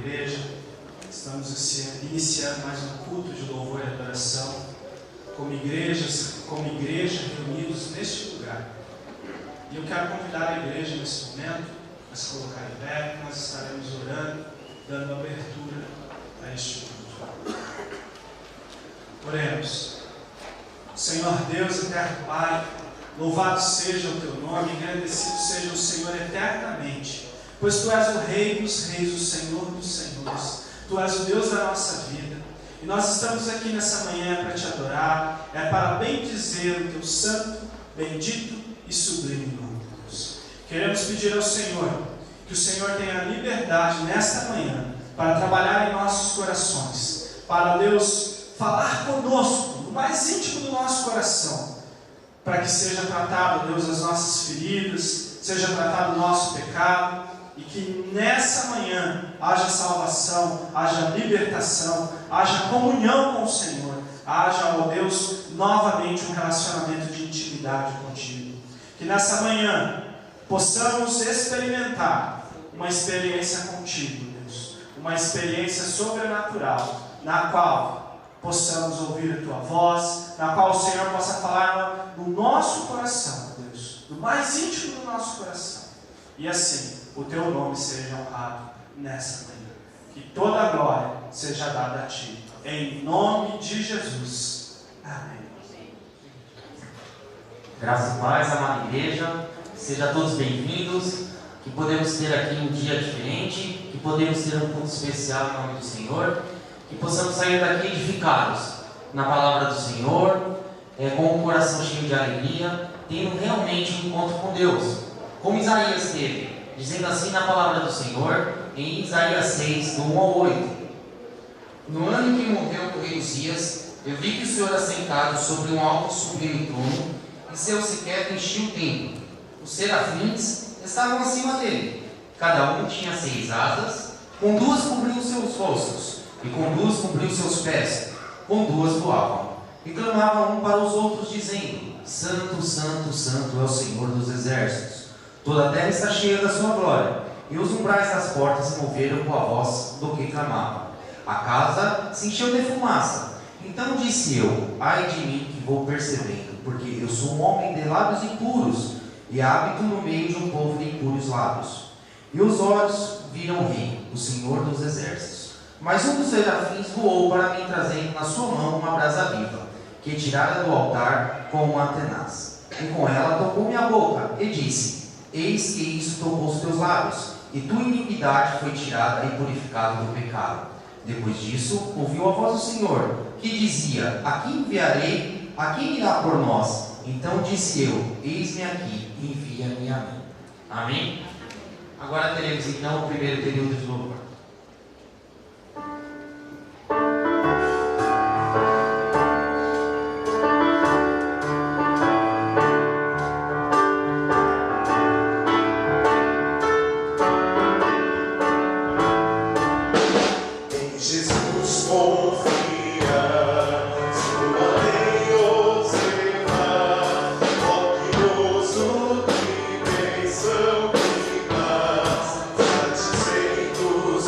igreja. Estamos iniciando mais um culto de louvor e adoração, como igreja reunidos neste lugar. E eu quero convidar a igreja nesse momento a se colocar em pé, nós estaremos orando, dando abertura a este culto. Oremos. Senhor Deus, eterno Pai, louvado seja o Teu nome, engrandecido seja o Senhor eternamente, pois Tu és o Rei dos Reis, o Senhor dos Senhores. Tu és o Deus da nossa vida. E nós estamos aqui nessa manhã para Te adorar, para bendizer o Teu santo, bendito e sublime nome, Deus. Queremos pedir ao Senhor que o Senhor tenha liberdade nesta manhã para trabalhar em nossos corações, para Deus falar conosco, no mais íntimo do nosso coração, para que seja tratado, Deus, as nossas feridas, seja tratado o nosso pecado, e que nessa manhã haja salvação, haja libertação, haja comunhão com o Senhor, haja, ó Deus, novamente um relacionamento de intimidade contigo. Que nessa manhã possamos experimentar uma experiência contigo, Deus, uma experiência sobrenatural, na qual possamos ouvir a Tua voz, na qual o Senhor possa falar no nosso coração, Deus, no mais íntimo do nosso coração, e assim o Teu nome seja honrado nessa manhã. Que toda a glória seja dada a Ti. Em nome de Jesus. Amém. Graças e paz, amada igreja. Sejam todos bem-vindos. Que podemos ter aqui um dia diferente. Que podemos ter um culto especial em nome do Senhor. Que possamos sair daqui edificados na palavra do Senhor, com o coração cheio de alegria, tendo realmente um encontro com Deus. Como Isaías teve, dizendo assim na palavra do Senhor, em Isaías 6, do 1 ao 8. No ano em que morreu o rei Uzias, eu vi que o Senhor assentado sobre um alto e sublime trono, e seu cetro enchia o templo. Os serafins estavam acima dele. Cada um tinha 6 asas, com 2 cobriu os seus rostos, e com 2 cobriu os seus pés, com 2 voavam. E clamavam um para os outros, dizendo: Santo, Santo, Santo é o Senhor dos exércitos. Toda a terra está cheia da sua glória. E os umbrais das portas se moveram com a voz do que clamava. A casa se encheu de fumaça. Então disse eu: ai de mim que vou percebendo, porque eu sou um homem de lábios impuros, e habito no meio de um povo de impuros lábios. E os olhos viram o Rei, o Senhor dos exércitos. Mas um dos serafins voou para mim, trazendo na sua mão uma brasa viva, que tirara do altar com uma tenaz. E com ela tocou minha boca, e disse: eis que isso tocou os teus lábios, e tua iniquidade foi tirada e purificada do pecado. Depois disso, ouviu a voz do Senhor, que dizia: a quem enviarei? A quem irá por nós? Então disse eu: eis-me aqui, envia-me a mim. Amém? Agora teremos então o primeiro período de louvor. Satisfeitos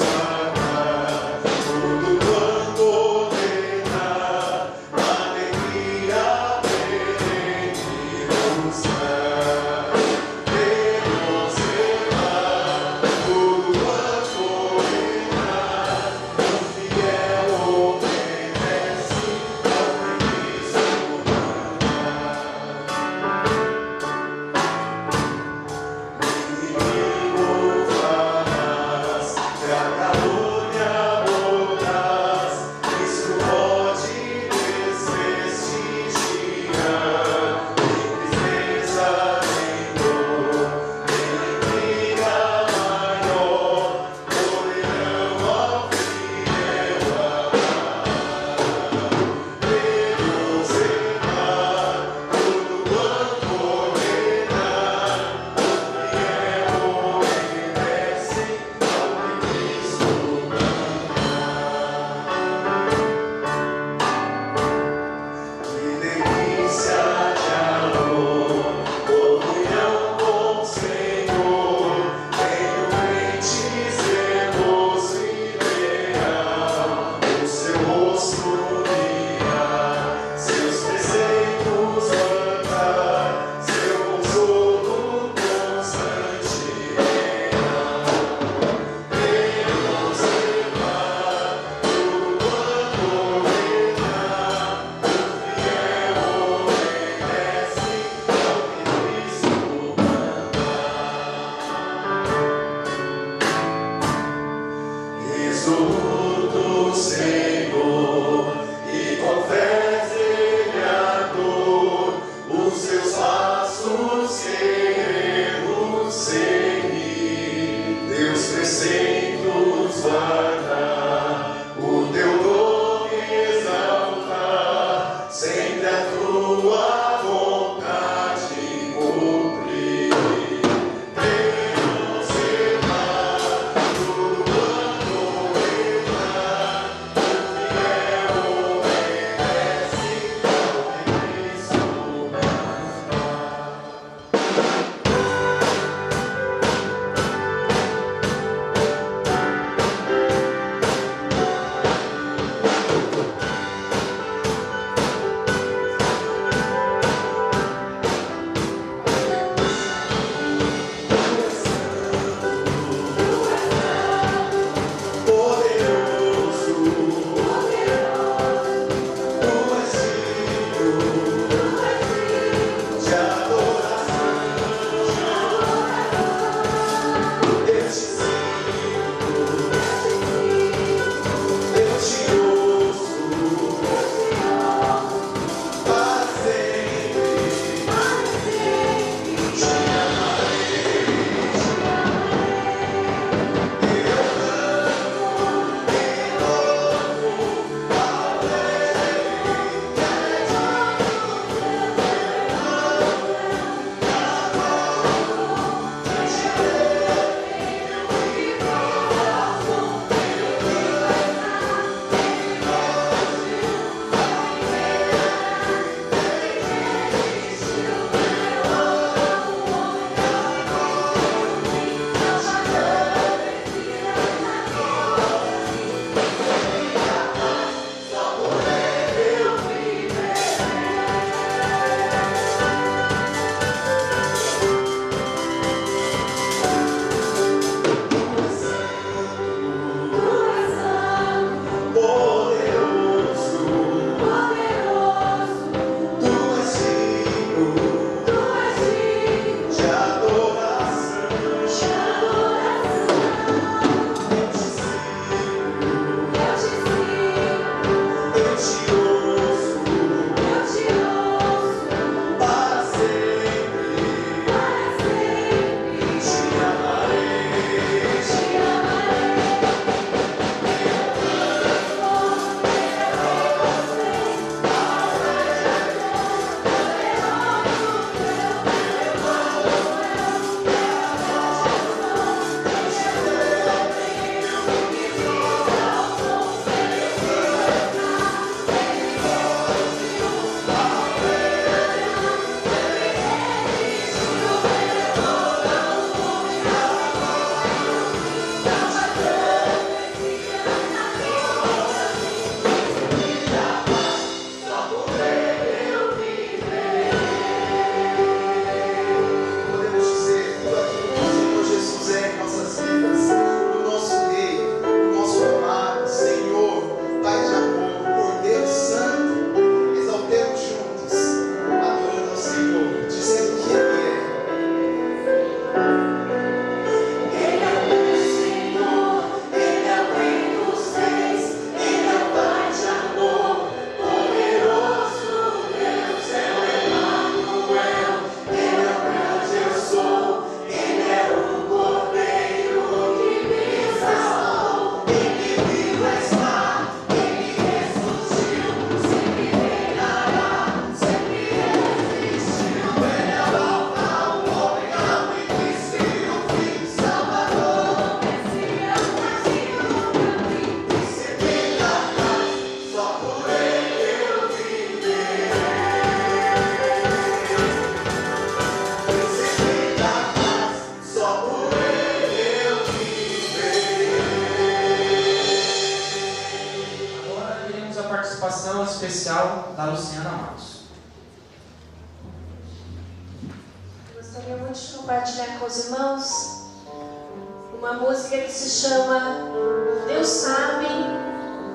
participação especial da Luciana Matos. Gostaria muito de compartilhar com os irmãos uma música que se chama Deus sabe,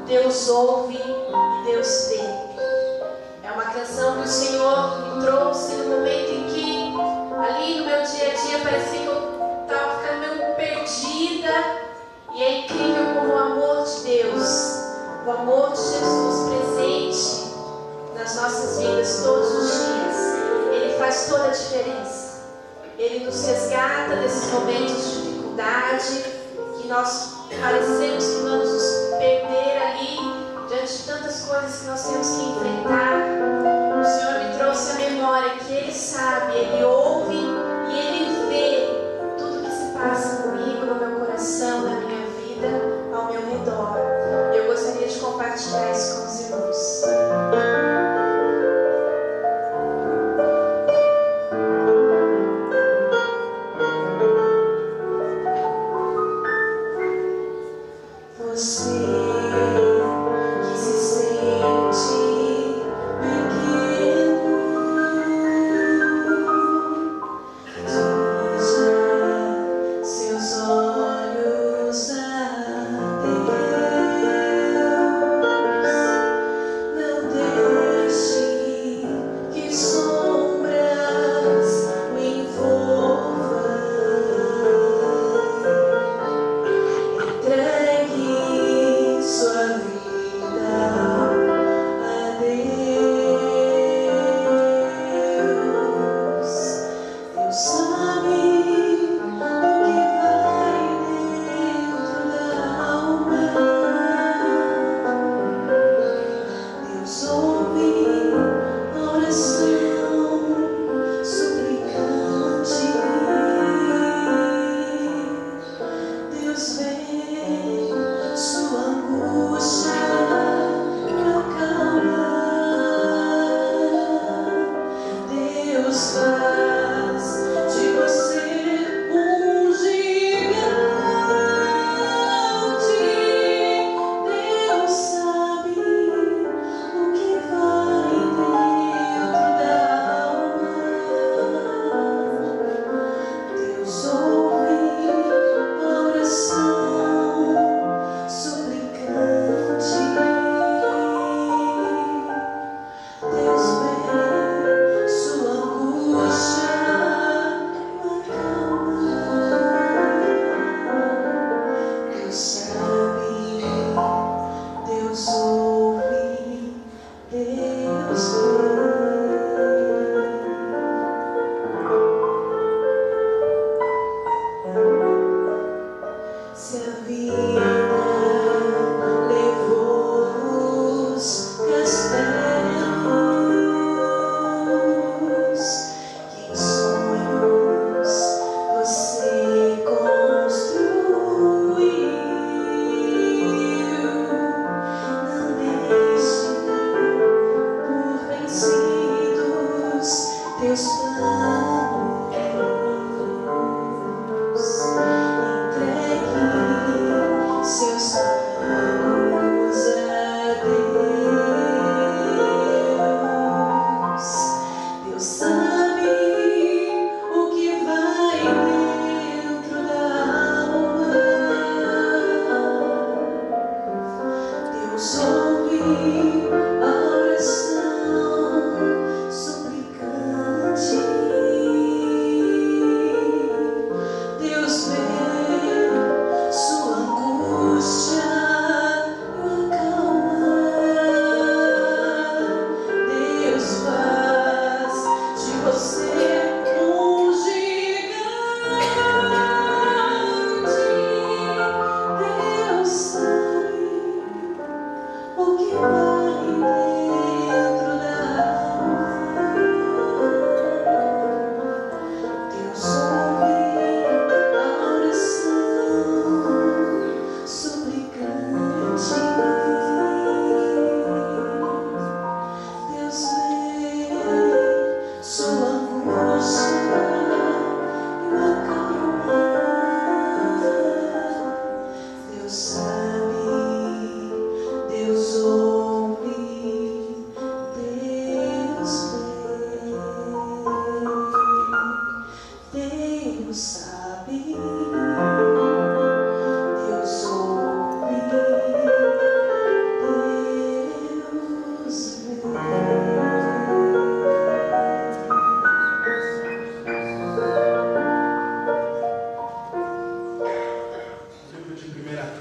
Deus ouve e Deus vê. É uma canção que o Senhor me trouxe no momento em que, ali no meu dia a dia, parecia que eu estava ficando meio perdida. E é incrível como o amor de amor de Jesus presente nas nossas vidas todos os dias, Ele faz toda a diferença. Ele nos resgata desses momentos de dificuldade, que nós parecemos que vamos nos perder ali, diante de tantas coisas que nós temos que enfrentar. O Senhor me trouxe à memória que Ele sabe, Ele ouve e Ele vê tudo que se passa comigo, no meu coração, na minha vida, ao meu redor. Eu gostaria de compartilhar isso com os irmãos.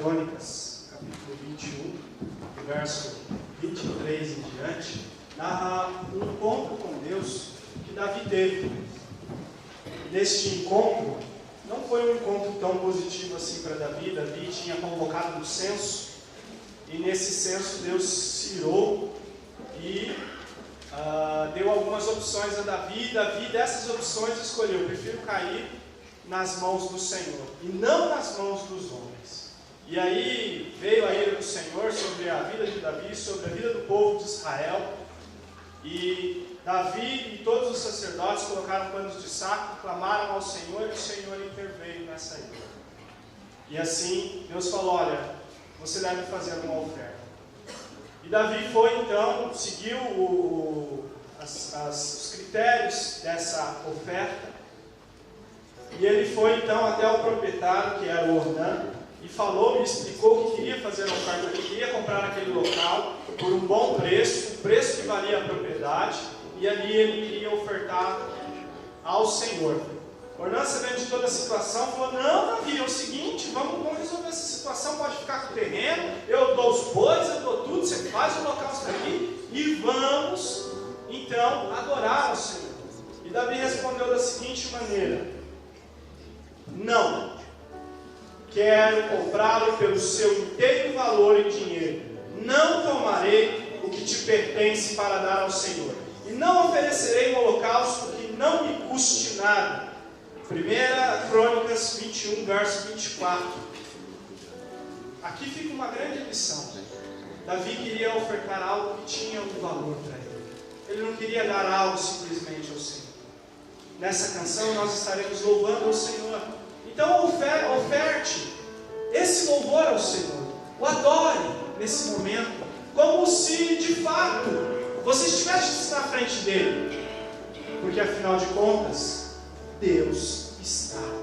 Crônicas, capítulo 21, do verso 23 em diante, narra um encontro com Deus que Davi teve. Neste encontro, não foi um encontro tão positivo assim para Davi. Davi tinha convocado um censo, e nesse censo Deus se irou e deu algumas opções a Davi. Davi, dessas opções, escolheu: prefiro cair nas mãos do Senhor e não nas mãos dos homens. E aí veio a ira do Senhor sobre a vida de Davi, sobre a vida do povo de Israel, e Davi e todos os sacerdotes colocaram panos de saco, clamaram ao Senhor, e o Senhor interveio nessa ira. E assim Deus falou: olha, você deve fazer uma oferta. E Davi foi então, seguiu os critérios dessa oferta, e ele foi então até o proprietário, que era o Ornã, e falou, me explicou que queria fazer a oferta, que queria comprar aquele local por um bom preço, o preço que valia a propriedade, e ali ele queria ofertar ao Senhor. Ornã, sabendo de toda a situação, falou: não, Davi, é o seguinte, vamos resolver essa situação, pode ficar com o terreno, eu dou os bois, eu dou tudo, você faz o holocausto aqui, e vamos então adorar ao Senhor. E Davi respondeu da seguinte maneira: não, quero comprá-lo pelo seu inteiro valor em dinheiro, não tomarei o que te pertence para dar ao Senhor, e não oferecerei um holocausto que não me custe nada. 1 Crônicas 21, verso 24. Aqui fica uma grande lição. Davi queria ofertar algo que tinha um valor para ele. Ele não queria dar algo simplesmente ao Senhor. Nessa canção nós estaremos louvando ao Senhor. Então oferte esse louvor ao Senhor. O adore nesse momento, como se de fato você estivesse na frente dele. Porque afinal de contas, Deus está aqui.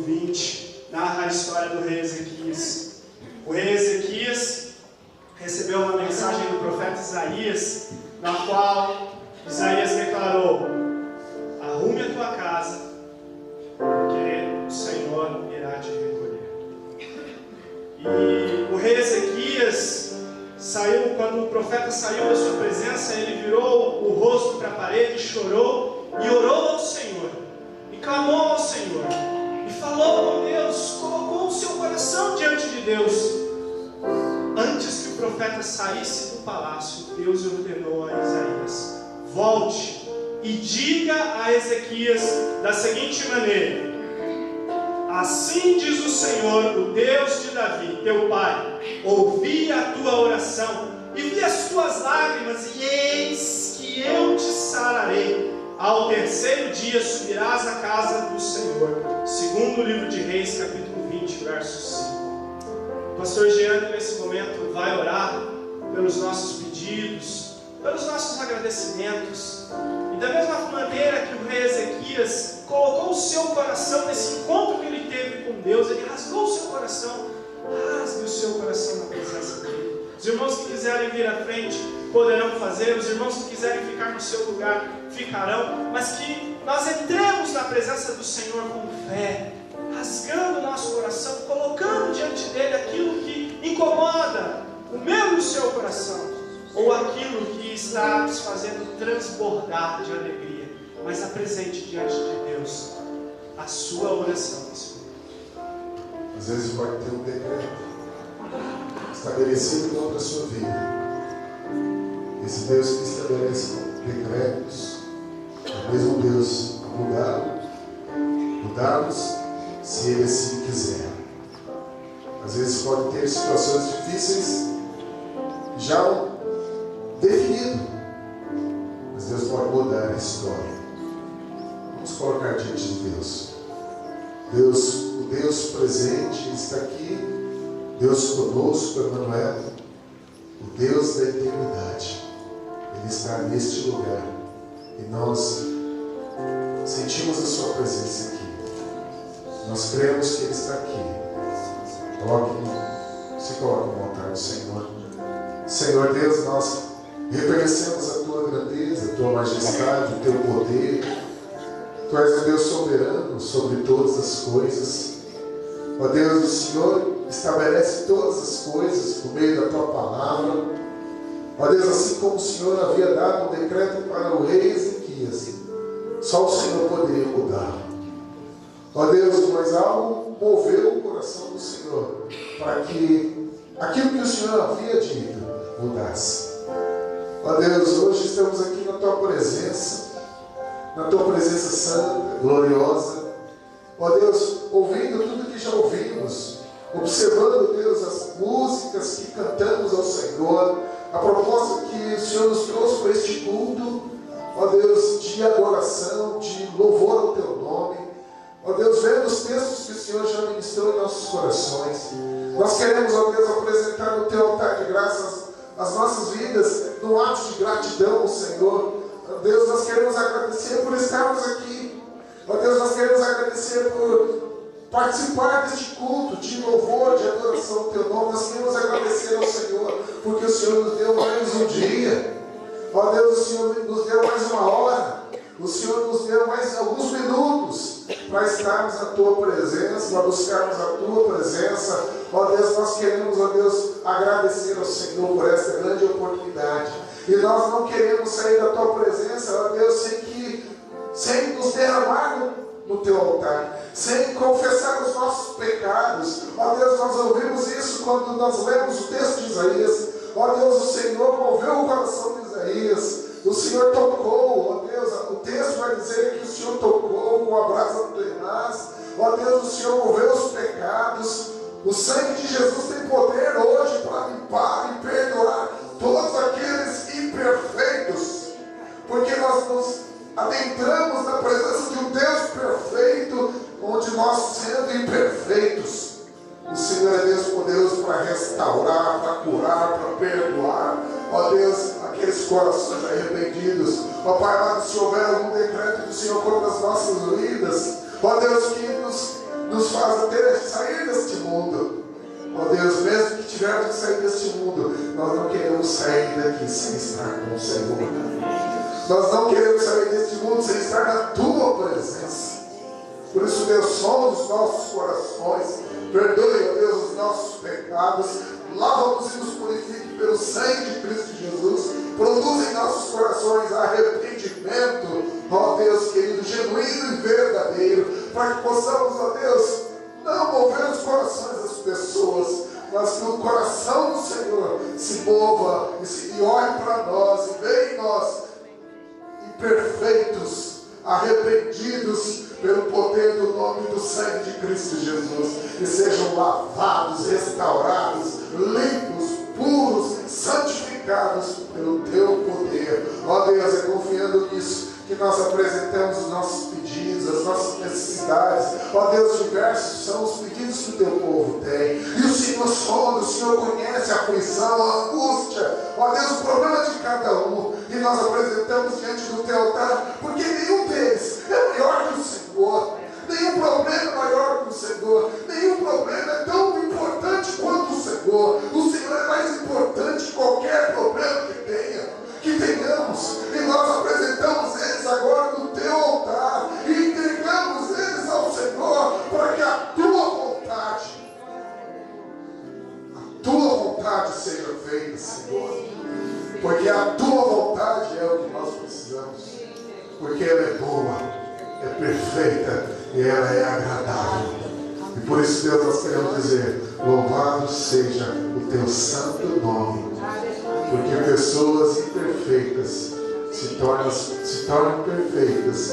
20, narra a história do rei Ezequias. O rei Ezequias recebeu uma mensagem do profeta Isaías, na qual Isaías declarou: arrume a tua casa, porque o Senhor irá te recolher. E o rei Ezequias saiu, quando o profeta saiu da sua presença, ele virou o rosto para a parede, chorou e orou ao Senhor, e clamou ao Senhor, e falou com Deus, colocou o seu coração diante de Deus. Antes que o profeta saísse do palácio, Deus ordenou a Isaías: volte e diga a Ezequias da seguinte maneira: assim diz o Senhor, o Deus de Davi, teu pai, ouvi a tua oração e vi as tuas lágrimas, e eis que eu te sararei. Ao terceiro dia subirás à casa do Senhor. Segundo o livro de Reis, capítulo 20, verso 5. O pastor Jean, nesse momento, vai orar pelos nossos pedidos, pelos nossos agradecimentos. E da mesma maneira que o rei Ezequias colocou o seu coração nesse encontro que ele teve com Deus, ele rasgou o seu coração, rasgue o seu coração na presença dele. Os irmãos que quiserem vir à frente poderão fazer, os irmãos que quiserem ficar no seu lugar ficarão, mas que nós entremos na presença do Senhor com fé, rasgando o nosso coração, colocando diante dele aquilo que incomoda o meu e o seu coração, ou aquilo que está nos fazendo transbordar de alegria, mas apresente diante de Deus a sua oração nesse momento. Às vezes pode ter um decreto estabelecido contra a sua vida. Esse Deus que estabelece decretos é o mesmo Deus mudá-los se Ele assim quiser. Às vezes pode ter situações difíceis já definido, mas Deus pode mudar a história. Vamos colocar diante de Deus. O Deus presente está aqui, Deus conosco, Emmanuel, o Deus da eternidade. Ele está neste lugar e nós sentimos a sua presença aqui. Nós cremos que Ele está aqui. Se coloque no altar do Senhor. Senhor Deus, nós reconhecemos a Tua grandeza, a Tua majestade, o Teu poder. Tu és o Deus soberano sobre todas as coisas. Ó Deus, o Senhor estabelece todas as coisas por meio da Tua palavra. Ó Deus, assim como o Senhor havia dado um decreto para o rei Ezequias, só o Senhor poderia mudar. Ó Deus, mas algo moveu o coração do Senhor para que aquilo que o Senhor havia dito mudasse. Ó Deus, hoje estamos aqui na Tua presença santa, gloriosa. Ó Deus, ouvindo tudo que já ouvimos, observando, Deus, as músicas que cantamos ao Senhor, a proposta que o Senhor nos trouxe para este culto, ó Deus, de adoração, de louvor ao Teu nome. Ó Deus, vendo os textos que o Senhor já ministrou em nossos corações, nós queremos, ó Deus, apresentar no Teu altar de graças as nossas vidas, no ato de gratidão ao Senhor. Ó Deus, nós queremos agradecer por estarmos aqui. Ó Deus, nós queremos agradecer por participar deste culto de louvor, de adoração ao Teu nome. Nós queremos agradecer ao Senhor, porque o Senhor nos deu mais um dia. Ó Deus, o Senhor nos deu mais uma hora. O Senhor nos deu mais alguns minutos para estarmos na Tua presença, para buscarmos a Tua presença. Ó Deus, nós queremos, ó Deus, agradecer ao Senhor por esta grande oportunidade. E nós não queremos sair da Tua presença, ó Deus, sem nos derramar no Teu altar, sem confessar os nossos pecados. Ó Deus, nós ouvimos isso quando nós lemos o texto de Isaías. Ó Deus, o Senhor moveu o coração de Isaías. O Senhor tocou, ó Deus, o texto vai dizer que o Senhor tocou com a brasa tenaz. Ó Deus, o Senhor moveu os pecados. O sangue de Jesus tem poder hoje para limpar e perdoar todos aqueles imperfeitos, porque nós nos adentramos na presença de um Deus perfeito, onde nós, sendo imperfeitos, o Senhor é Deus poderoso para restaurar, para curar, para perdoar. Ó Deus, aqueles corações arrependidos. Ó Pai amado, se houver algum decreto do Senhor contra as nossas vidas, ó Deus, que nos nos faz até sair deste mundo. Ó Deus, mesmo que tivermos que sair deste mundo, nós não queremos sair daqui sem estar com o Senhor. Nós não queremos sair deste mundo sem estar na Tua presença. Por isso, Deus, sonda os nossos corações, perdoe, ó Deus, os nossos pecados, lava-nos e nos purifique pelo sangue de Cristo Jesus, produz em nossos corações arrependimento, ó Deus querido, genuíno e verdadeiro, para que possamos, ó Deus, não mover os corações das pessoas, mas que o coração do Senhor se mova e olhe para nós e veja em nós imperfeitos, arrependidos pelo poder do nome do sangue de Cristo Jesus, e sejam lavados, restaurados, limpos, puros, santificados pelo Teu poder. Ó Deus, é confiando nisso que nós apresentamos os nossos pedidos, as nossas necessidades. Ó Deus, diversos são os pedidos que o Teu povo tem, e o Senhor sonda, o Senhor conhece a aflição, a angústia, ó Deus, o problema de cada um, e nós apresentamos diante do Teu altar, porque nenhum deles é maior que o Senhor, nenhum problema é maior que o Senhor, nenhum problema é tão importante quanto o Senhor. O Senhor é mais importante que qualquer problema que tenhamos, e nós apresentamos eles agora no Teu altar, e entregamos eles ao Senhor, para que a Tua vontade seja feita, Senhor, porque a Tua vontade é o que nós precisamos, porque ela é boa, é perfeita e ela é agradável. E por isso, Deus, nós queremos dizer: louvado seja o Teu santo nome, porque pessoas imperfeitas se tornam perfeitas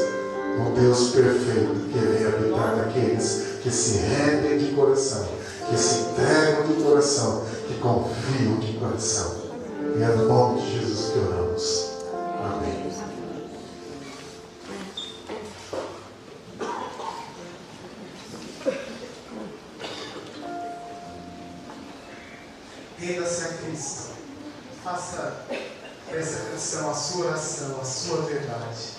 no Deus perfeito, que vem habitar naqueles que se rendem de coração, que se entregam de coração, que confiam de coração. E é no nome de Jesus que oramos. Amém. Renda-se a Cristo. Faça essa canção a sua oração, a sua verdade.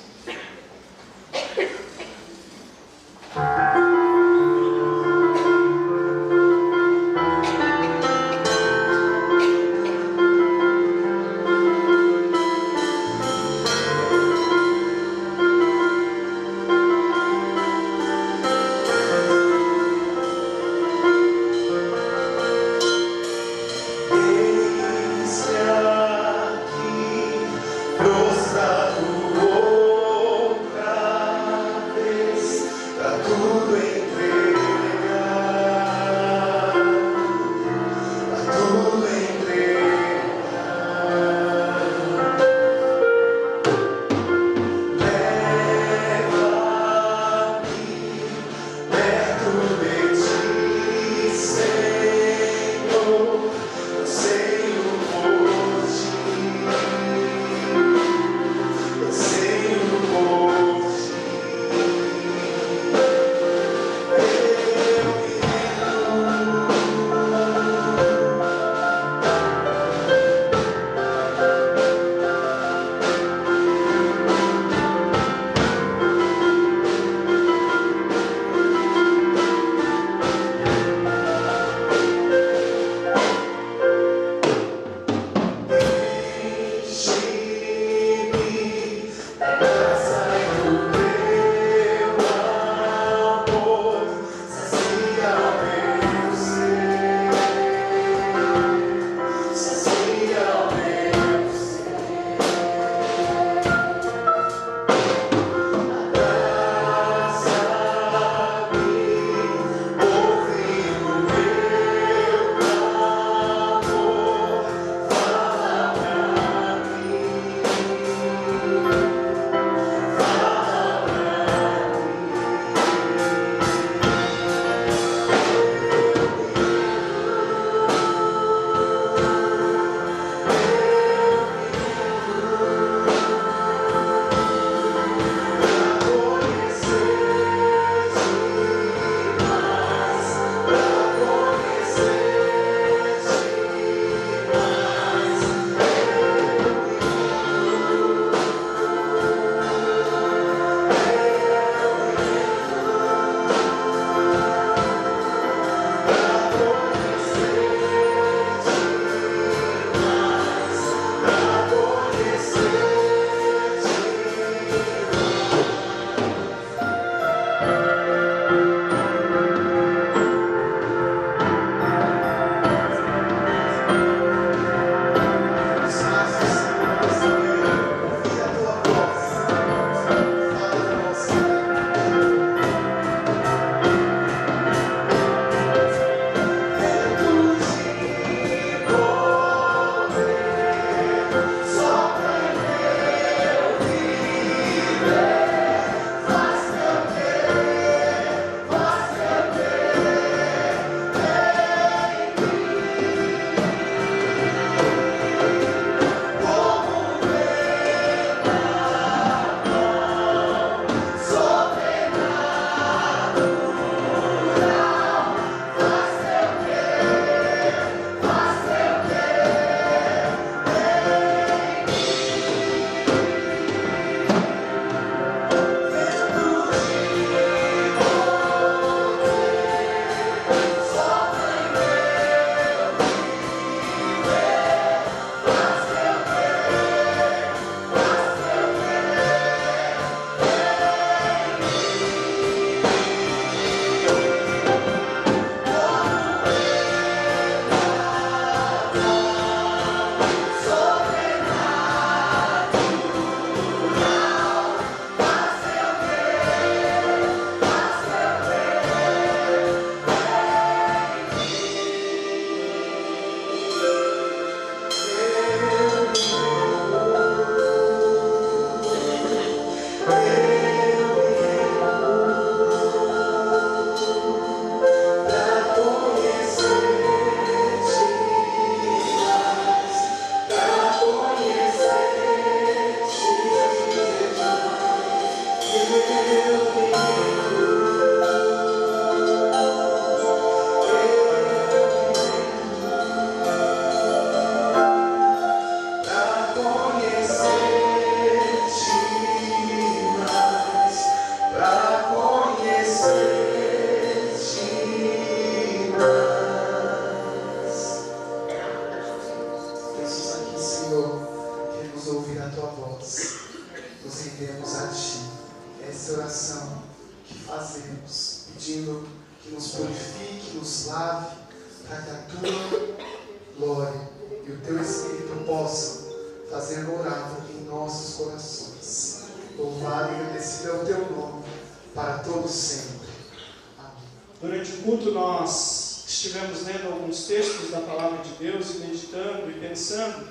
Prostrado purifique, nos lave, para que a tua glória e o teu Espírito possam fazer morável em nossos corações. Louvado e agradecido é o teu nome, para todos sempre. Amém. Durante o culto nós estivemos lendo alguns textos da Palavra de Deus e meditando e pensando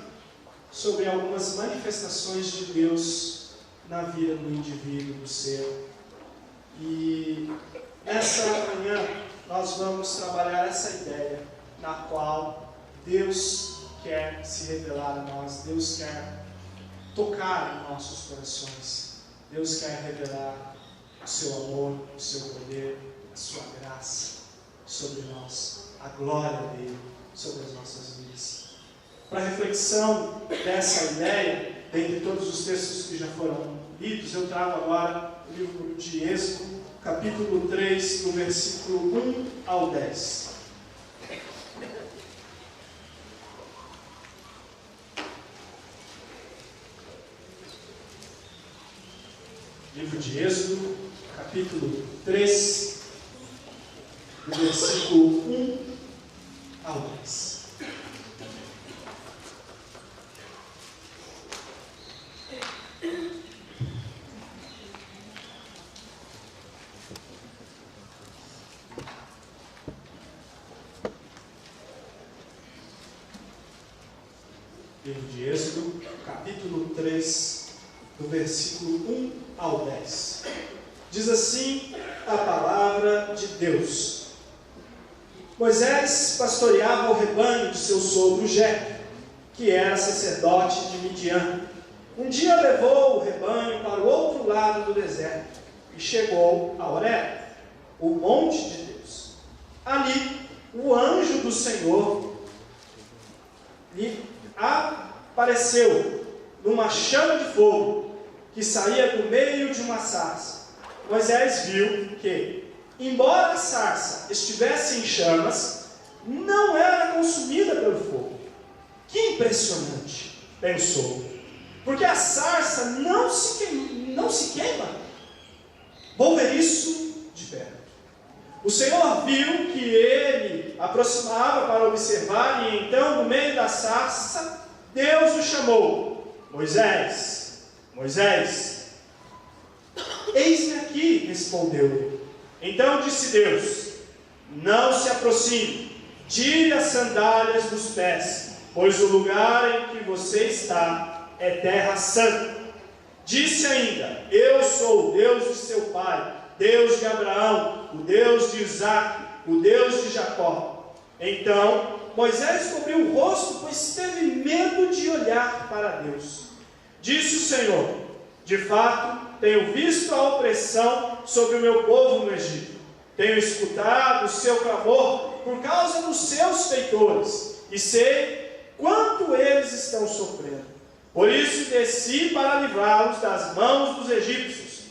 sobre algumas manifestações de Deus na vida do indivíduo, do ser. E nessa manhã nós vamos trabalhar essa ideia na qual Deus quer se revelar a nós, Deus quer tocar em nossos corações, Deus quer revelar o seu amor, o seu poder, a sua graça sobre nós, a glória dele sobre as nossas vidas. Para reflexão dessa ideia, dentre todos os textos que já foram lidos, eu trago agora o livro de Êxodo, capítulo 3, do versículo 1 ao 10. Livro de Êxodo, capítulo 3, do versículo 1 ao 10. Livro de Êxodo, capítulo 3, do versículo 1 ao 10. Diz assim a palavra de Deus: Moisés pastoreava o rebanho de seu sogro Jetro, que era sacerdote de Midian. Um dia levou o rebanho para o outro lado do deserto e chegou a Horeb, o monte de Deus. Ali, o anjo do Senhor lhe apareceu numa chama de fogo que saía do meio de uma sarça. Moisés viu que, embora a sarça estivesse em chamas, não era consumida pelo fogo. Que impressionante, pensou, porque a sarça não se queima. Vou ver isso de perto. O Senhor viu que ele aproximava para observar, e então, no meio da sarça, Deus o chamou: Moisés, Moisés. Eis-me aqui, respondeu-lhe. Então disse Deus: não se aproxime, tire as sandálias dos pés, pois o lugar em que você está é terra santa. Disse ainda: eu sou o Deus de seu pai, Deus de Abraão, o Deus de Isaque, o Deus de Jacó. Então Moisés cobriu o rosto, pois teve medo de olhar para Deus. Disse o Senhor: de fato, tenho visto a opressão sobre o meu povo no Egito. Tenho escutado o seu clamor por causa dos seus feitores, e sei quanto eles estão sofrendo. Por isso desci para livrá-los das mãos dos egípcios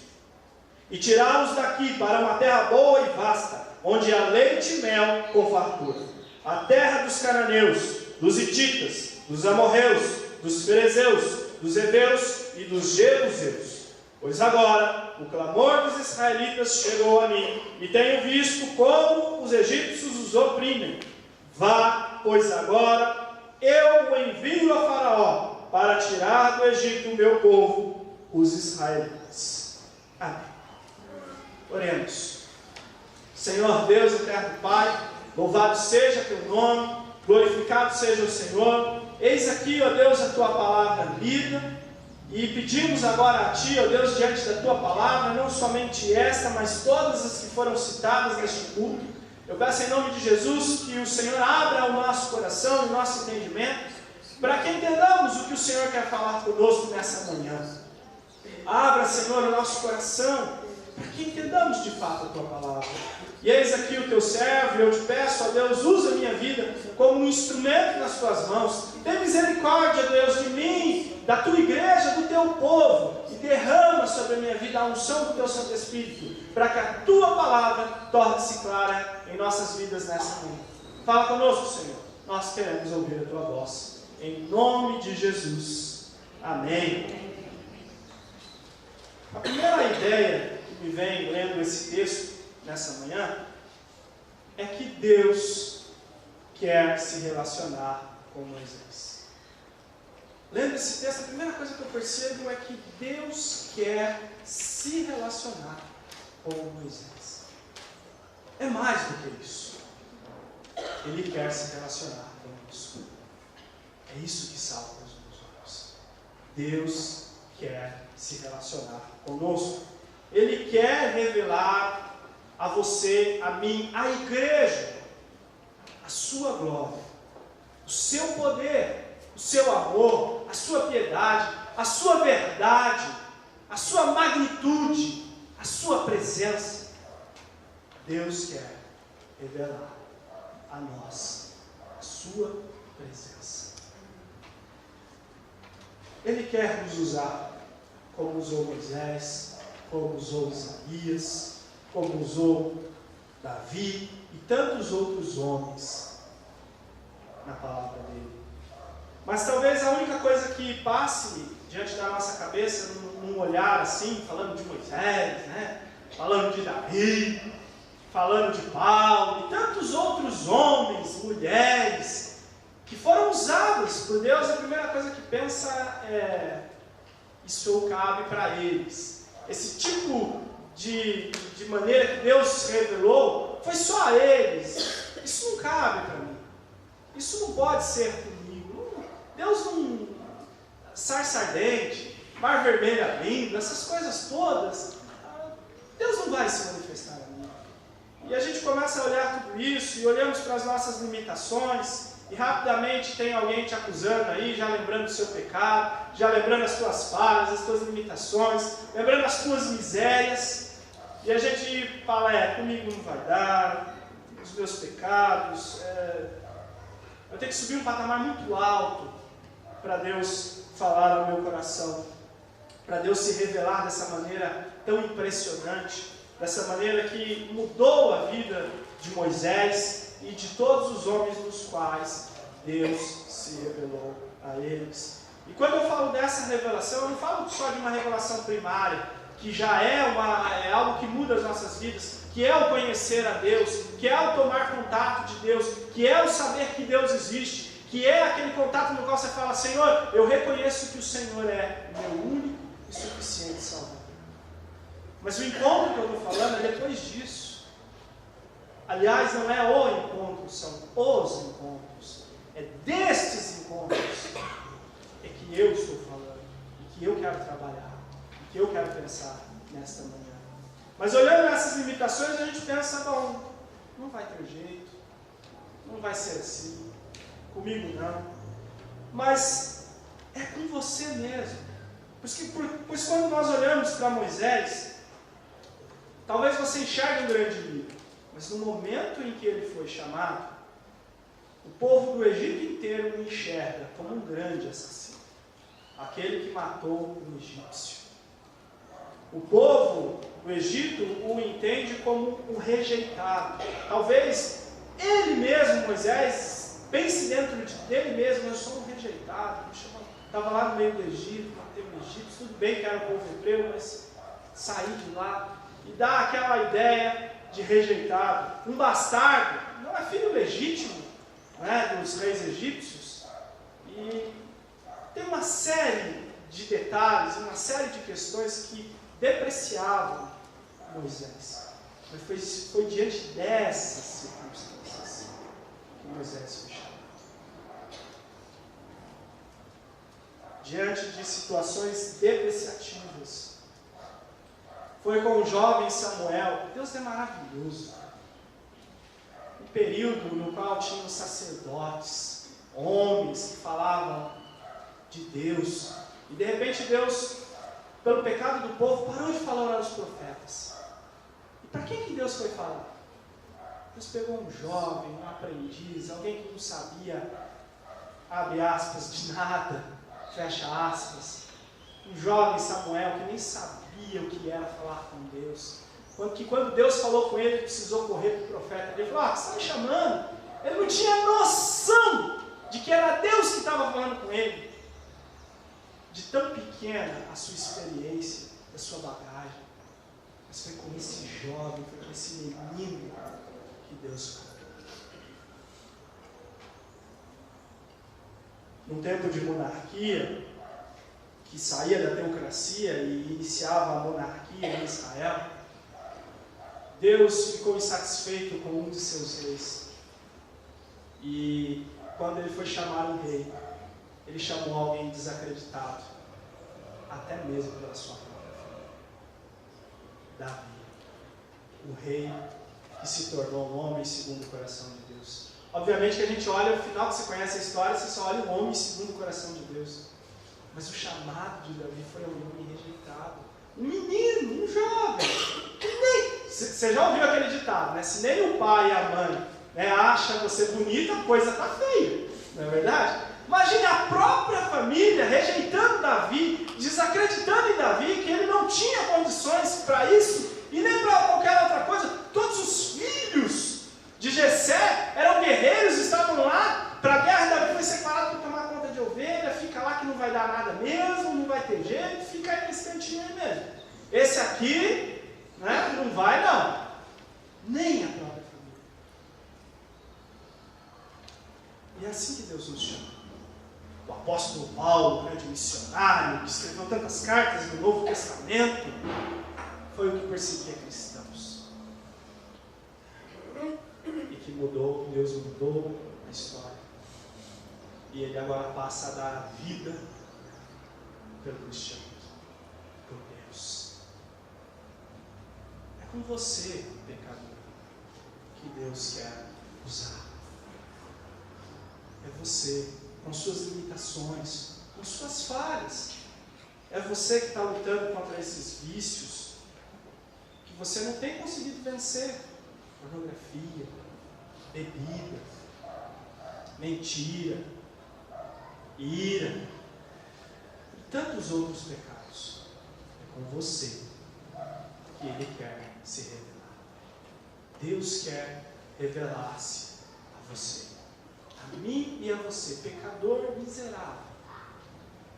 e tirá-los daqui para uma terra boa e vasta, onde há leite e mel com fartura, a terra dos cananeus, dos hititas, dos amorreus, dos ferezeus, dos heveus e dos jebuseus. Pois agora o clamor dos israelitas chegou a mim, e tenho visto como os egípcios os oprimem. Vá, pois agora eu o envio a Faraó, para tirar do Egito o meu povo, os israelitas. Amém. Oremos. Senhor Deus, eterno Pai, louvado seja teu nome, glorificado seja o Senhor. Eis aqui, ó Deus, a tua palavra lida, e pedimos agora a Ti, ó Deus, diante da Tua palavra, não somente esta, mas todas as que foram citadas neste culto. Eu peço em nome de Jesus que o Senhor abra o nosso coração e o nosso entendimento, para que entendamos o que o Senhor quer falar conosco nessa manhã. Abra, Senhor, o nosso coração, para que entendamos de fato a Tua palavra. E eis aqui o Teu servo, e eu te peço, ó Deus, usa a minha vida como um instrumento nas Tuas mãos. Tem misericórdia, Deus, de mim, da Tua igreja, do Teu povo, e derrama sobre a minha vida a unção do Teu Santo Espírito, para que a Tua palavra torne-se clara em nossas vidas nessa manhã. Fala conosco, Senhor, nós queremos ouvir a Tua voz, em nome de Jesus, amém. A primeira ideia que me vem lendo esse texto nessa manhã é que Deus quer se relacionar com Moisés. Lendo esse texto, a primeira coisa que eu percebo é que Deus quer se relacionar com Moisés. É mais do que isso. Ele quer se relacionar conosco. É isso que salta os meus olhos. Deus quer se relacionar conosco. Ele quer revelar a você, a mim, a igreja, a sua glória, o seu poder, o seu amor, a sua piedade, a sua verdade, a sua magnitude, a sua presença. Deus quer revelar a nós a sua presença. Ele quer nos usar como usou Moisés, como usou Isaías, como usou Davi e tantos outros homens na palavra dele. Mas talvez a única coisa que passe diante da nossa cabeça, num olhar assim, falando de Moisés, né? Falando de Davi, falando de Paulo e tantos outros homens, mulheres, que foram usados por Deus, a primeira coisa que pensa é: isso cabe para eles. Esse tipo de maneira que Deus revelou foi só a eles. Isso não cabe para mim. Isso não pode ser comigo. Deus não... sarça ardente, mar vermelho abrindo, essas coisas todas, Deus não vai se manifestar a mim. E a gente começa a olhar tudo isso e olhamos para as nossas limitações e rapidamente tem alguém te acusando aí, já lembrando do seu pecado, já lembrando as tuas falhas, as tuas limitações, lembrando as tuas misérias. E a gente fala, comigo não vai dar, os meus pecados, eu tenho que subir um patamar muito alto para Deus falar ao meu coração, para Deus se revelar dessa maneira tão impressionante, dessa maneira que mudou a vida de Moisés e de todos os homens dos quais Deus se revelou a eles. E quando eu falo dessa revelação, eu não falo só de uma revelação primária, que já é algo que muda as nossas vidas, que é o conhecer a Deus, que é o tomar contato de Deus, que é o saber que Deus existe, que é aquele contato no qual você fala: Senhor, eu reconheço que o Senhor é meu único e suficiente Salvador. Mas o encontro que eu estou falando é depois disso. Aliás, não é o encontro, são os encontros. É destes encontros é que eu estou falando, e que eu quero trabalhar, e que eu quero pensar nesta manhã. Mas olhando essas limitações, a gente pensa: bom, não vai ter jeito, não vai ser assim, comigo não. Mas é com você mesmo. Pois quando nós olhamos para Moisés, talvez você enxergue um grande líder, mas no momento em que ele foi chamado, o povo do Egito inteiro o enxerga como um grande assassino, aquele que matou um egípcio. O povo do Egito o entende como um rejeitado. Talvez ele mesmo, Moisés, pense dentro dele mesmo: eu sou um rejeitado, estava lá no meio do Egito, matei um egípcio, tudo bem que era um povo hebreu, mas saí de lá. E dá aquela ideia de rejeitado. Um bastardo não é filho legítimo, né, dos reis egípcios. E tem uma série de detalhes, uma série de questões que depreciavam Moisés. Mas foi diante dessas circunstâncias que Moisés foi chamado. Diante de situações depreciativas. Foi com o jovem Samuel. Deus é maravilhoso. Um período no qual tinham sacerdotes, homens que falavam de Deus. E de repente Deus, pelo pecado do povo, parou de falar aos profetas. E para quem que Deus foi falar? Deus pegou um jovem, um aprendiz, alguém que não sabia, abre aspas, de nada, fecha aspas. Um jovem Samuel que nem sabia o que era falar com Deus. Quando Deus falou com ele, precisou correr para o profeta. Ele falou: você está me chamando? Ele não tinha noção de que era Deus que estava falando com ele. De tão pequena a sua experiência, a sua bagagem. Mas foi com esse jovem, foi com esse menino que Deus faz. Num tempo de monarquia, que saía da teocracia e iniciava a monarquia em Israel, Deus ficou insatisfeito com um de seus reis. E quando ele foi chamar um rei, ele chamou alguém desacreditado, até mesmo pela sua própria família. Davi, o rei que se tornou um homem segundo o coração de Deus. Obviamente que a gente olha, no final que você conhece a história, você só olha um homem segundo o coração de Deus. Mas o chamado de Davi foi um homem rejeitado. Um menino, um jovem. Você já ouviu aquele ditado, né? Se nem o pai e a mãe, né, acham você bonita, a coisa está feia. Não é verdade? Imagine a própria família rejeitando Davi, desacreditando em Davi, que ele não tinha condições para isso e nem para qualquer outra coisa. Todos os filhos de Jessé eram guerreiros, estavam lá para a guerra. Davi foi separado para tomar conta de ovelha, fica lá que não vai dar nada mesmo, não vai ter jeito, fica aí nesse cantinho aí mesmo. Esse aqui, né, não vai não, nem a própria família. E é assim que Deus nos chama. O apóstolo Paulo, grande missionário, que escreveu tantas cartas no Novo Testamento, foi o que perseguia cristãos. E que mudou, Deus mudou a história. E ele agora passa a dar a vida pelo cristianismo, por Deus. É com você, pecador, que Deus quer usar. É você, com suas limitações, com suas falhas. É você que está lutando contra esses vícios que você não tem conseguido vencer. Pornografia, bebida, mentira, ira e tantos outros pecados. É com você que Ele quer se revelar. Deus quer revelar-se a você, a mim e a você, pecador miserável,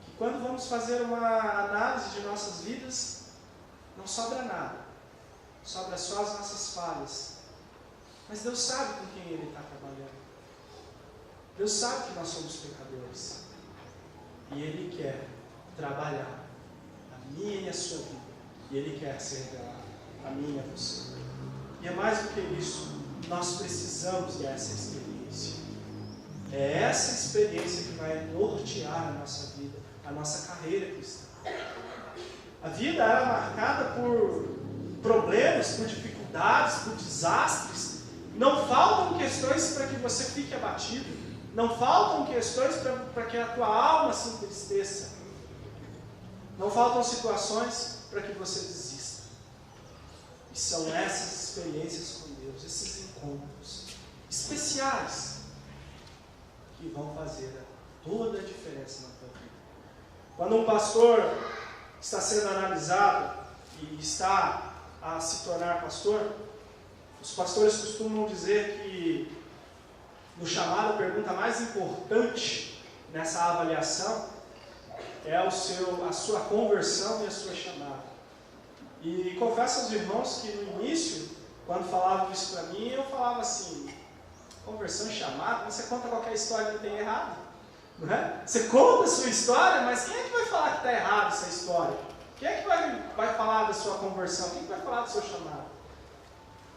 que quando vamos fazer uma análise de nossas vidas, não sobra nada, sobra só as nossas falhas. Mas Deus sabe com quem Ele está trabalhando. Deus sabe que nós somos pecadores. E Ele quer trabalhar a minha e a sua vida. E Ele quer se revelar a mim e a você. E é mais do que isso, nós precisamos dessa experiência. É essa experiência que vai nortear a nossa vida, a nossa carreira cristã. A vida era marcada por problemas, por dificuldades, por desastres. Não faltam questões para que você fique abatido. Não faltam questões para que a tua alma se entristeça. Não faltam situações para que você desista. E são essas experiências com Deus, esses encontros especiais, que vão fazer toda a diferença na tua vida. Quando um pastor está sendo analisado e está a se tornar pastor, os pastores costumam dizer que no chamado a pergunta mais importante nessa avaliação é a sua conversão e a sua chamada. E confesso aos irmãos que no início, quando falavam isso para mim, eu falava assim: conversão e chamada, você conta qualquer história que tem errado, não é? Você conta a sua história, mas quem é que vai falar que está errado essa história? Quem é que vai falar da sua conversão? Quem é que vai falar do seu chamado?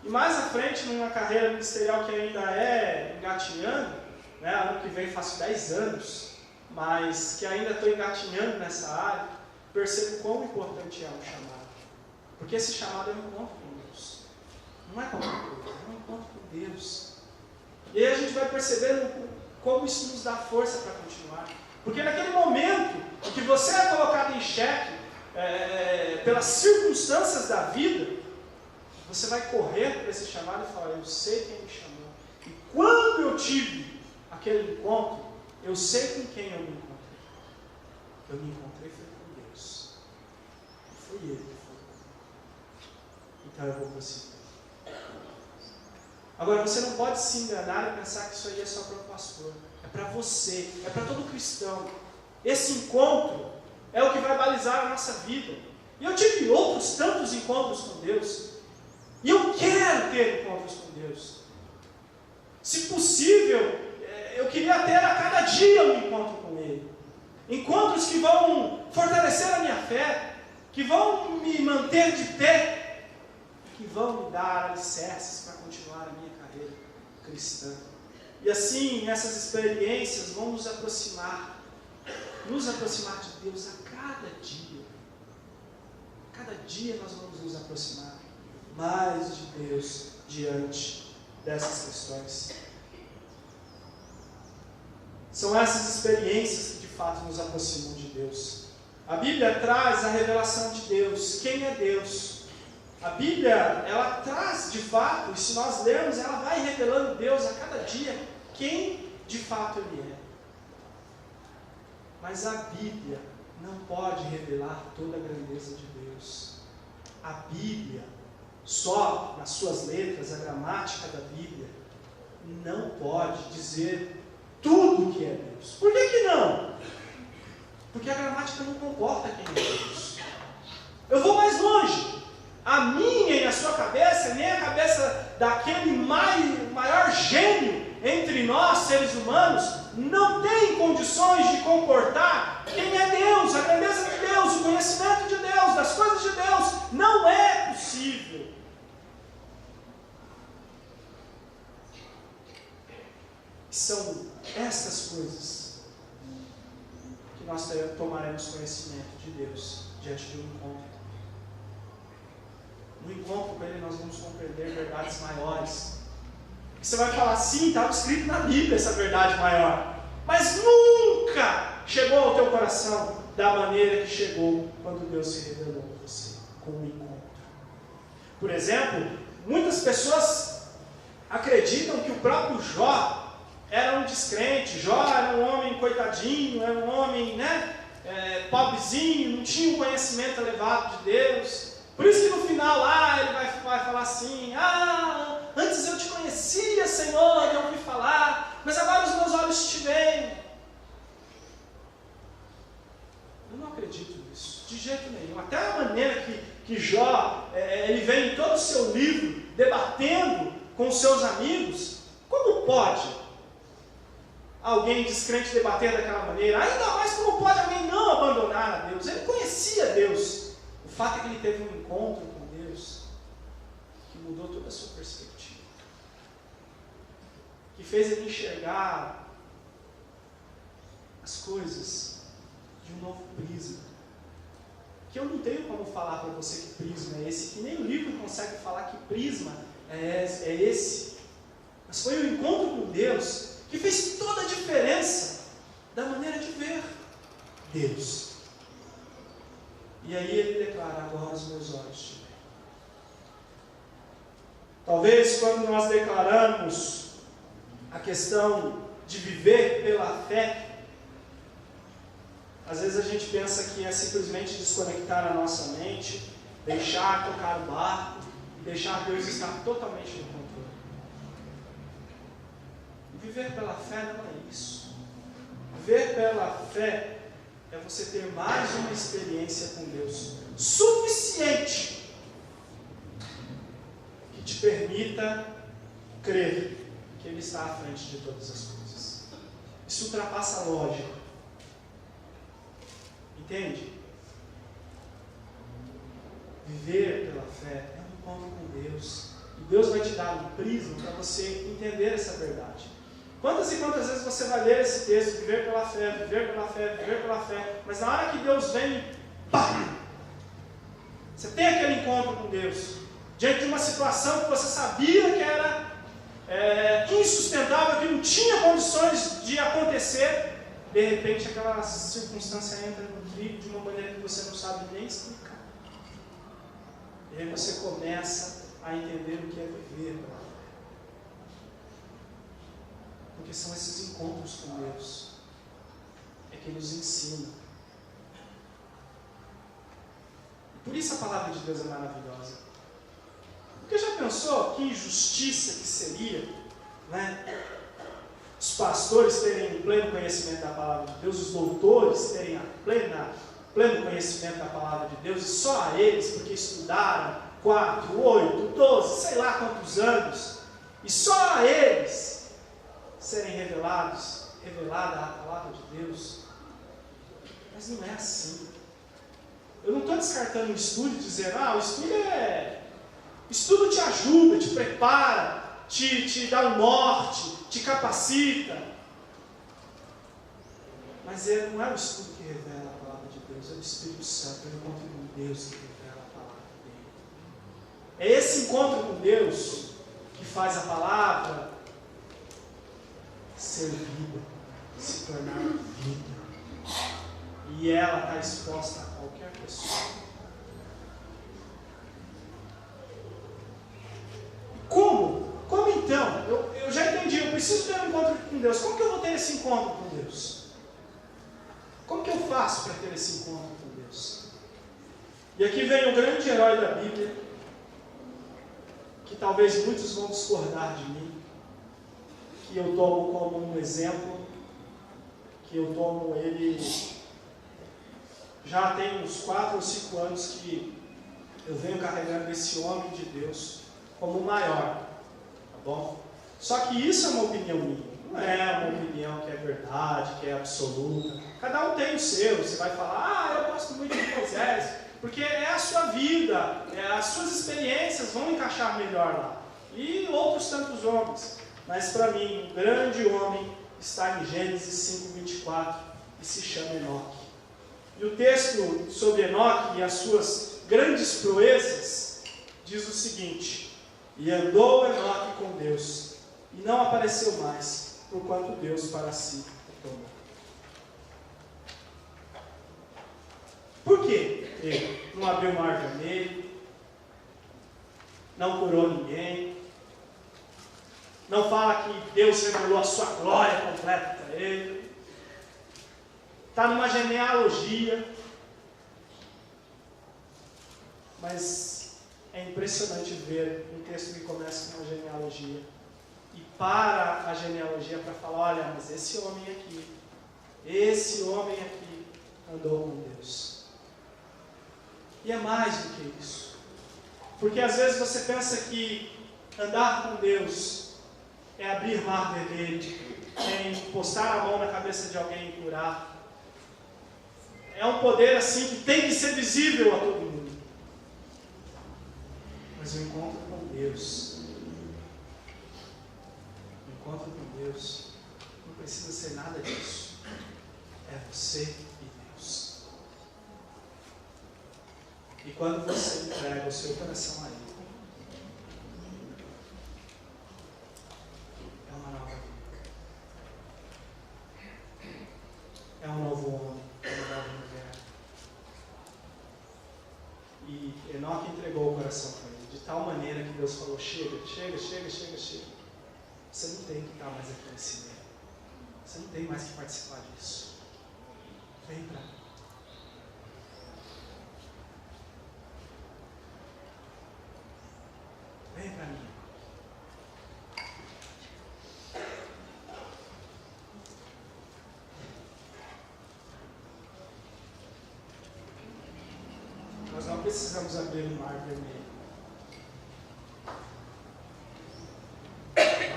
E mais à frente, numa carreira ministerial que ainda é engatinhando, né, ano que vem faço 10 anos, mas que ainda estou engatinhando nessa área, percebo quão importante é o chamado. Porque esse chamado é um encontro com Deus. Não é qualquer coisa, é um encontro com Deus. E aí a gente vai percebendo como isso nos dá força para continuar. Porque naquele momento em que você é colocado em xeque pelas circunstâncias da vida, você vai correr para esse chamado e falar: eu sei quem me chamou. E quando eu tive aquele encontro, eu sei com quem eu me encontrei. Eu me encontrei foi com Deus. E foi Ele que foi comigo. Então eu vou prosseguir. Agora, você não pode se enganar e pensar que isso aí é só para o pastor. É para você, é para todo cristão. Esse encontro é o que vai balizar a nossa vida. E eu tive outros tantos encontros com Deus. E eu quero ter encontros com Deus. Se possível, eu queria ter a cada dia um encontro com Ele. Encontros que vão fortalecer a minha fé, que vão me manter de pé, que vão me dar alicerces para continuar a minha carreira cristã. E assim, essas experiências vão nos aproximar de Deus a cada dia. Cada dia nós vamos nos aproximar mais de Deus diante dessas questões. São essas experiências que de fato nos aproximam de Deus. A Bíblia traz a revelação de Deus. Quem é Deus? A Bíblia, ela traz de fato, e se nós lermos, ela vai revelando Deus a cada dia, quem de fato Ele é. Mas a Bíblia não pode revelar toda a grandeza de Deus. A Bíblia, só nas suas letras, a gramática da Bíblia, não pode dizer tudo que é Deus. Por que não? Porque a gramática não comporta quem é Deus. Eu vou mais longe. A minha e a sua cabeça, nem a cabeça daquele maior gênio entre nós, seres humanos, não tem condições de comportar quem é Deus, a grandeza de Deus, o conhecimento de Deus, das coisas de Deus. Não é possível. São estas coisas que nós tomaremos conhecimento de Deus diante de um encontro. No encontro com Ele nós vamos compreender verdades maiores. E você vai falar, sim, estava escrito na Bíblia essa verdade maior. Mas nunca chegou ao teu coração da maneira que chegou quando Deus se revelou a você, com um encontro. Por exemplo, muitas pessoas acreditam que o próprio Jó era um descrente. Jó era um homem coitadinho, era um homem, pobrezinho, não tinha um conhecimento elevado de Deus. Por isso que no final lá ele vai falar assim, antes eu te conhecia, Senhor, eu ouvi falar, mas agora os meus olhos te veem. Eu não acredito nisso, de jeito nenhum. Até a maneira que Jó, ele vem em todo o seu livro, debatendo com os seus amigos. Como pode alguém descrente debater daquela maneira? Ainda mais como pode alguém não abandonar a Deus? Ele conhecia Deus. O fato é que ele teve um encontro com Deus que mudou toda a sua perspectiva, que fez ele enxergar as coisas de um novo prisma. Que eu não tenho como falar para você que prisma é esse, que nem o livro consegue falar que prisma é esse. Mas foi o encontro com Deus que fez toda a diferença da maneira de ver Deus. E aí ele declara, agora os meus olhos te veem. Talvez quando nós declaramos a questão de viver pela fé, às vezes a gente pensa que é simplesmente desconectar a nossa mente, deixar tocar o barco e deixar Deus estar totalmente no controle. E viver pela fé não é isso. Viver pela fé é você ter mais uma experiência com Deus suficiente que te permita crer que Ele está à frente de todas as coisas. Isso ultrapassa a lógica. Entende? Viver pela fé é um encontro com Deus. E Deus vai te dar um prisma para você entender essa verdade. Quantas e quantas vezes você vai ler esse texto, viver pela fé, viver pela fé, viver pela fé, mas na hora que Deus vem, pá! Você tem aquele encontro com Deus, diante de uma situação que você sabia que era insustentável, que não tinha condições de acontecer, de repente aquela circunstância entra no trilho de uma maneira que você não sabe nem explicar. E aí você começa a entender o que é viver pela fé. Porque são esses encontros com Deus que nos ensinam. Por isso a palavra de Deus é maravilhosa. Porque já pensou que injustiça que seria, os pastores terem pleno conhecimento da palavra de Deus, os doutores terem pleno conhecimento da palavra de Deus, e só a eles, porque estudaram 4, 8, 12, sei lá quantos anos, e só a eles atrelada à palavra de Deus. Mas não é assim. Eu não estou descartando o estudo e dizendo, o estudo estudo te ajuda, te prepara, te dá um norte, te capacita. Mas não é o estudo que revela a palavra de Deus, é o Espírito Santo, é o encontro com Deus que revela a palavra dele. É esse encontro com Deus que faz a palavra ser vida, se tornar vida. E ela está exposta a qualquer pessoa. Como? Como então? Eu já entendi, eu preciso ter um encontro com Deus. Como que eu vou ter esse encontro com Deus? Como que eu faço para ter esse encontro com Deus? E aqui vem o grande herói da Bíblia, que talvez muitos vão discordar de mim, que eu tomo como um exemplo, que eu tomo ele, já tem uns 4 ou 5 anos que eu venho carregando esse homem de Deus como o maior, tá bom? Só que isso é uma opinião minha, não é uma opinião que é verdade, que é absoluta. Cada um tem o seu, você vai falar, eu gosto muito de Moisés, porque é a sua vida, as suas experiências vão encaixar melhor lá. E outros tantos homens. Mas para mim, um grande homem está em Gênesis 5:24 e se chama Enoque. E o texto sobre Enoque e as suas grandes proezas diz o seguinte: e andou Enoque com Deus, e não apareceu mais, porquanto Deus para si o tomou. Por quê? Ele não abriu o mar vermelho, não curou ninguém, não fala que Deus revelou a sua glória completa para ele. Está numa genealogia. Mas é impressionante ver um texto que começa com uma genealogia e para a genealogia para falar, olha, mas esse homem aqui andou com Deus. E é mais do que isso. Porque às vezes você pensa que andar com Deus é abrir mar vermelho, é encostar a mão na cabeça de alguém e curar. É um poder assim que tem que ser visível a todo mundo. Mas o encontro com Deus, não precisa ser nada disso. É você e Deus. E quando você entrega o seu coração a Ele, é uma nova vida. É um novo homem, é uma nova mulher. E Enoque entregou o coração para Ele, de tal maneira que Deus falou, chega. Você não tem que estar mais aqui nesse meio. Você não tem mais que participar disso. Vem para mim. Vem para mim. Nós não precisamos abrir o mar vermelho.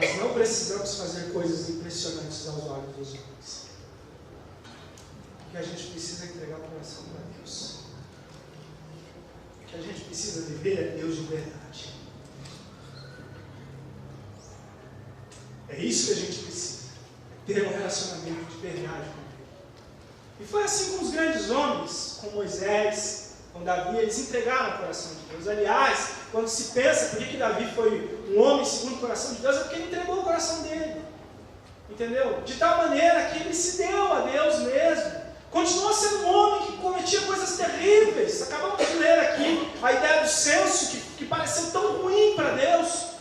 Nós não precisamos fazer coisas impressionantes aos olhos dos homens. O que a gente precisa é entregar o coração para Deus. O que a gente precisa viver é Deus de verdade. É isso que a gente precisa. Ter um relacionamento de verdade com Deus. E foi assim com os grandes homens, com Moisés, com Davi, eles entregaram o coração de Deus. Aliás, quando se pensa por que Davi foi um homem segundo o coração de Deus, é porque ele entregou o coração dele. Entendeu? De tal maneira que ele se deu a Deus mesmo. Continuou sendo um homem que cometia coisas terríveis. Acabamos de ler aqui a ideia do censo que pareceu tão ruim para Deus.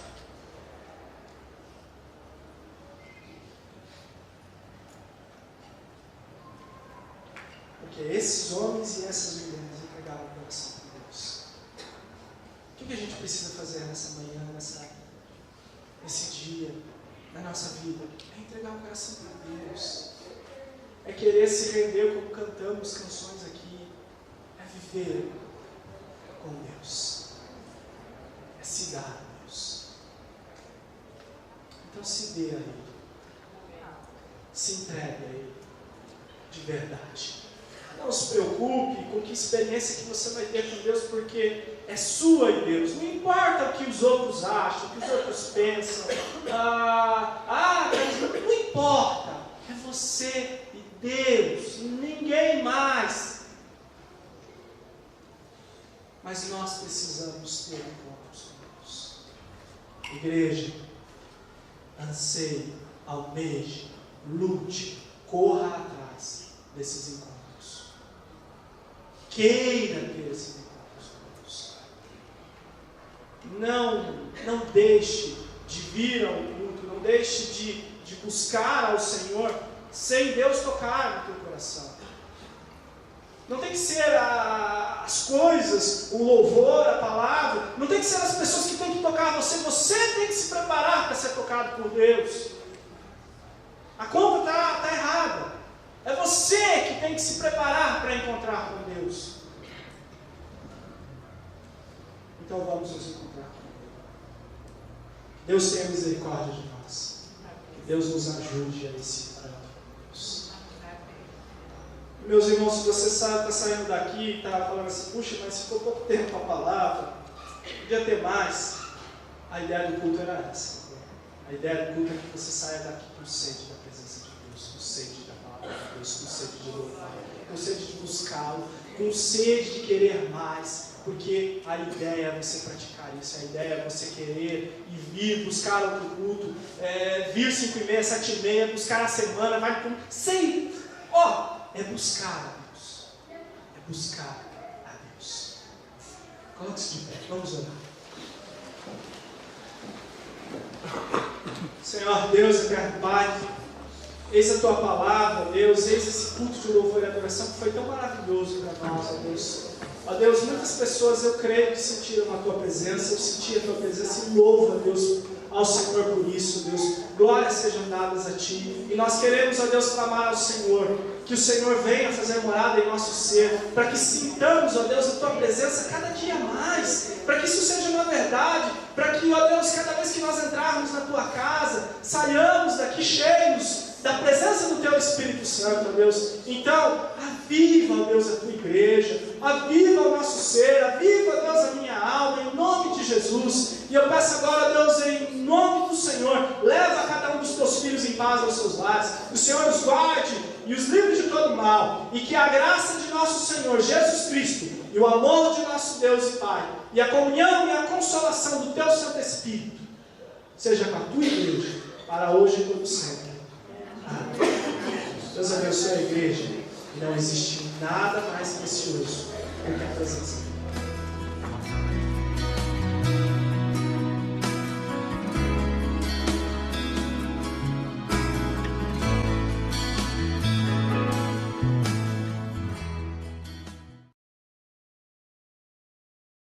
Porque esses homens e essas mulheres entregaram o coração de Deus. O que a gente precisa fazer nessa manhã, nesse dia, na nossa vida? É entregar o coração para Deus. É querer se render como cantamos canções aqui. É viver com Deus. É se dar a Deus. Então se dê a Ele. Se entregue a Ele, de verdade. Não se preocupe com que experiência que você vai ter com Deus, porque é sua e Deus. Não importa o que os outros acham, o que os outros pensam. Não importa. É você e Deus, ninguém mais. Mas nós precisamos ter encontros com Deus. Igreja, anseie, almeje, lute, corra atrás desses encontros. Queira ter esses encontros com Deus. Não deixe de vir ao culto, não deixe de buscar ao Senhor sem Deus tocar no teu coração. Não tem que ser as coisas, o louvor, a palavra, não tem que ser as pessoas que têm que tocar você, você tem que se preparar para ser tocado por Deus. A conta está errada. É você que tem que se preparar para encontrar com Deus. Então vamos nos encontrar com Ele. Deus tenha misericórdia de nós. Que Deus nos ajude a esse encontro com Deus. Meus irmãos, se você está saindo daqui e está falando assim, puxa, mas ficou pouco tempo a palavra, podia ter mais. A ideia do culto era essa. A ideia do culto é que você saia daqui com sede da presença de Deus, com sede da palavra de Deus, com sede de louvar, com sede de buscá-lo, com sede de querer mais, porque a ideia é você praticar isso, a ideia é você querer e vir buscar outro culto, vir 5h30, 7h30, buscar a semana, vai com... é buscar a Deus, é buscar a Deus. Coloque-se de pé, vamos orar. Senhor Deus, eterno Pai, eis a Tua palavra, Deus, eis esse culto de louvor e adoração que foi tão maravilhoso para nós, ó Deus. Ó Deus, muitas pessoas eu creio que sentiram a Tua presença, eu senti a Tua presença e louvo, ó Deus, ao Senhor por isso, Deus. Glórias sejam dadas a Ti. E nós queremos, ó Deus, clamar ao Senhor, que o Senhor venha fazer morada em nosso ser, para que sintamos, ó Deus, a Tua presença cada dia mais, para que isso seja uma verdade, para que, ó Deus, cada vez que nós entrarmos na Tua casa, saiamos daqui cheios da presença do Teu Espírito Santo, ó Deus. Então, aviva, ó Deus, a Tua igreja, aviva o nosso ser, aviva, ó Deus, a minha alma, em nome de Jesus. E eu peço agora, ó Deus, em nome do Senhor, leva cada um dos Teus filhos em paz aos seus lares, o Senhor os guarde e os livre de todo mal, e que a graça de nosso Senhor Jesus Cristo, e o amor de nosso Deus e Pai, e a comunhão e a consolação do Teu Santo Espírito, seja com a Tua igreja, para hoje e todo sempre. Amém. Deus abençoe a igreja. E não existe nada mais precioso do que a presença de Deus.